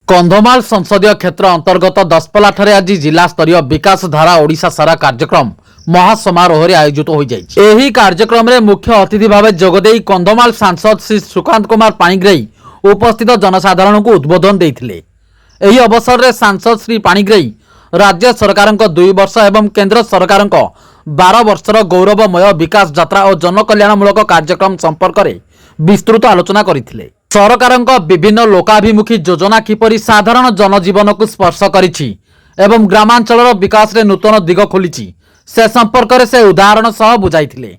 कंधमाल संसदीय क्षेत्र अंतर्गत दसपल्ला ठारे आज जिला स्तरीय विकास धारा ओडिशा सारा कार्यक्रम महासमारोह आयोजित हो जाएगी। कार्यक्रम में मुख्य अतिथि भाव जोगदे कंधमाल सांसद श्री सुकांत कुमार पाणिग्राही उपस्थित जनसाधारण को उद्बोधन देते। यह अवसर में सांसद श्री पाणिग्राही राज्य सरकार 2 वर्ष एवं केंद्र सरकार 12 वर्षर गौरवमय विकास यात्रा और जनकल्याणमूलक कार्यक्रम संपर्क में विस्तृत आलोचना करथिले। सरकारक विभिन्न लोकाभिमुखी योजना किपरि साधारण जनजीवन को स्पर्श करिछि एवं ग्रामांचल विकास रे नूतन दिग खोलिछि से संपर्क में से उदाहरण सह बुझाइथिले।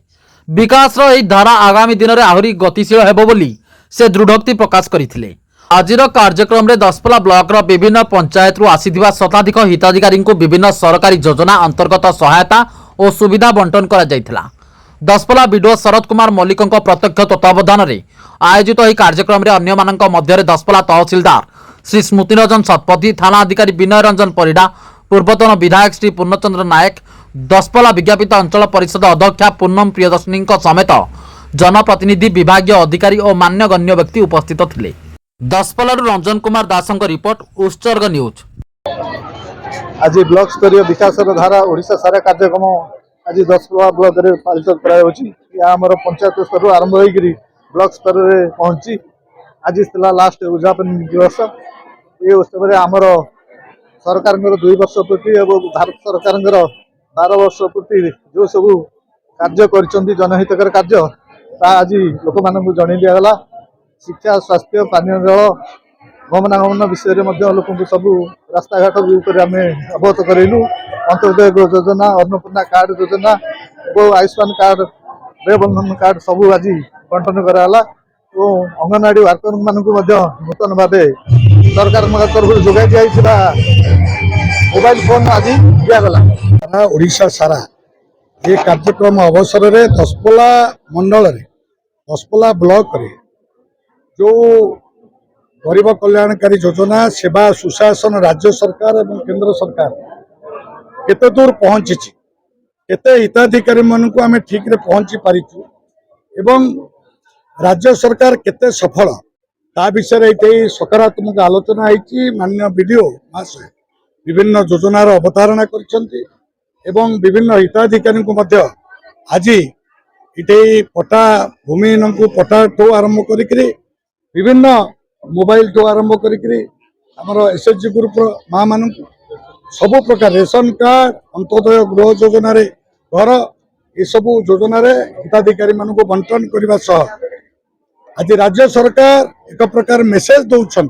विकास रो एही धारा आगामी दिन में आहुरी गतिशील हेबो बोली से दृढ़ोक्ति प्रकाश करथिले। आजिर कार्यक्रम में दसपल्ला ब्लॉक रो विभिन्न पंचायत रु आसीथिबा शताधिक हिताधिकारी को विभिन्न सरकारी योजना अंतर्गत सहायता और सुविधा बंटन करा जायथिला। दसपल्ला वीडियो शरद कुमार मल्लिक प्रत्यक्ष तत्वावधान में आयोजित यह कार्यक्रम में अन्य मानक मध्य दसपल्ला तहसीलदार श्री स्मृतिरंजन शतपथी, थाना अधिकारी विनय रंजन परिडा, पूर्वतन विधायक श्री पूर्णचंद्र नायक, दसपल्ला विज्ञापित अंचल परिषद अध्यक्षा पूनम प्रियदर्शनी समेत जनप्रतिनिधि, विभागीय अधिकारी और मान्यगण्य व्यक्ति उपस्थित थे। दसपल्ला रंजन कुमार दास रिपोर्ट, उत्सर्ग न्यूज। आज ब्लॉक स्तरीय विकास धारा ओडिशा सारा कार्यक्रम आज दसपल्ला ब्लॉक रे पालित करामर पंचायत स्तर आरंभ होकर ब्लॉक स्तर में पहुंची आज लास्ट उद्यापन दिवस। ये उत्सव में आमर सरकार 2 वर्ष पूर्ति और भारत सरकार 12 वर्ष पूर्ति जो सब कार्य कर जनहितकर कार्य आज लोक मानक जन दिगला। शिक्षा, स्वास्थ्य, पानीय जल, गमनागमन विषय में लोक सब रास्ता घाट आम अवगत करेलु। अंत्योदय योजना, अन्नपूर्णा कार्ड योजना और आयुष्मान कार्ड, बंधन कार्ड सब आज बंटन कराला। अंगनवाड़ी वर्कर मानक नूतन भाव सरकार तरफ जोगाई दिया मोबाइल फोन आज दिगला। ओडिशा सारा ये कार्यक्रम अवसर में दसपल्ला मंडल दसपल्ला ब्लॉक रे जो गरीब कल्याणकारी योजना, सेवा, सुशासन राज्य सरकार और केंद्र सरकार केते दूर पहुंची, केते हिताधिकारी मान को आम ठीक रे पहुंची पारिचु एवं राज्य सरकार केते सफल ता विषय ये सकारात्मक आलोचना होती। माननीय वीडियो महाशय विभिन्न योजनार अवतारणा करछंती एवं विभिन्न हिताधिकारी को मध्य आज इटे पट्टा भूमिहीन को पट्टा ठू आरंभ करी विभिन्न मोबाइल ठू आरंभ करी आमर एसएचजी ग्रुप माँ मान सबु प्रकार रेशन कार्ड, अंत्योदय गृह योजना घर ये सब योजना हिताधिकारी मान को बंटन करने सह आज राज्य सरकार एक प्रकार मेसेज दौरान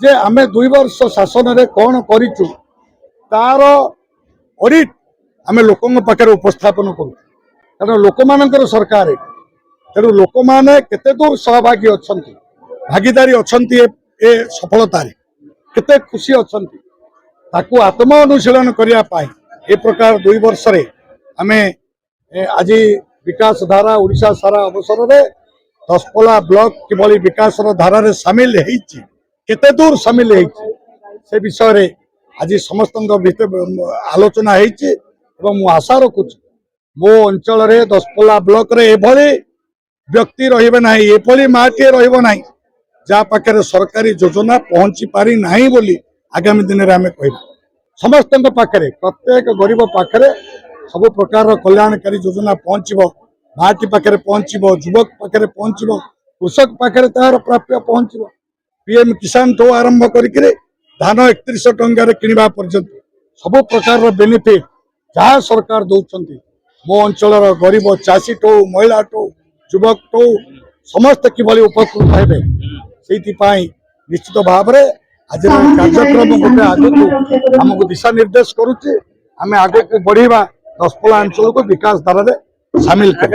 जे आम 2 वर्ष शासन में कौन करूँ तार ऑडिट आम लोकों पाखे उपस्थापन करूँ। कारण लोक मानकर सरकार तेणु लोक मैंने केते दूर सहभागी अच्छा भागीदारी अच्छा ए सफलतार केते खुशी अच्छा ताकू आत्म अनुशीलन करने ए प्रकार 2 वर्ष आम आज विकास धारा ओडिशा सारा अवसर में दसपल्ला ब्लॉक किभली विकास धारा रे सामिल होइछि, केते दूर सामिल होइछि से विषय रे आज समस्त आलोचना होइछि एवं मु आशा रखुछि मो अंचल रे दसपल्ला ब्लॉक रे एभली व्यक्ति रहिबे नाही, एभली माटी रहिबो नाही जा पाखे सरकारी योजना पहुंची पारि नाही बोली आगामी दिन रे आमे कहबा। समस्त पाखे प्रत्येक गरीब पाखे सब प्रकार कल्याणकारी योजना पहुंचबो, माटी पाखे पहुंचबो, युवक पाखे पहुंचबो, कृषक पाखे तार प्राप्य पहुंचबो। पीएम किसान ठू आरंभ करी धान 3100 टंका किणवा पर्यंत सब प्रकार बेनिफिट जहाँ सरकार दौरान मो अंचल गरीब चाषी ठू, महिला ठू, युवक ठू समस्त किभली उपकृत हेबे से निश्चित भाव में आज कार्यक्रम गोटे आगे आमको दिशा निर्देश करुचे। आम आगे को बढ़िया दसपल्ला अंचल को विकास धारा सामिल कर।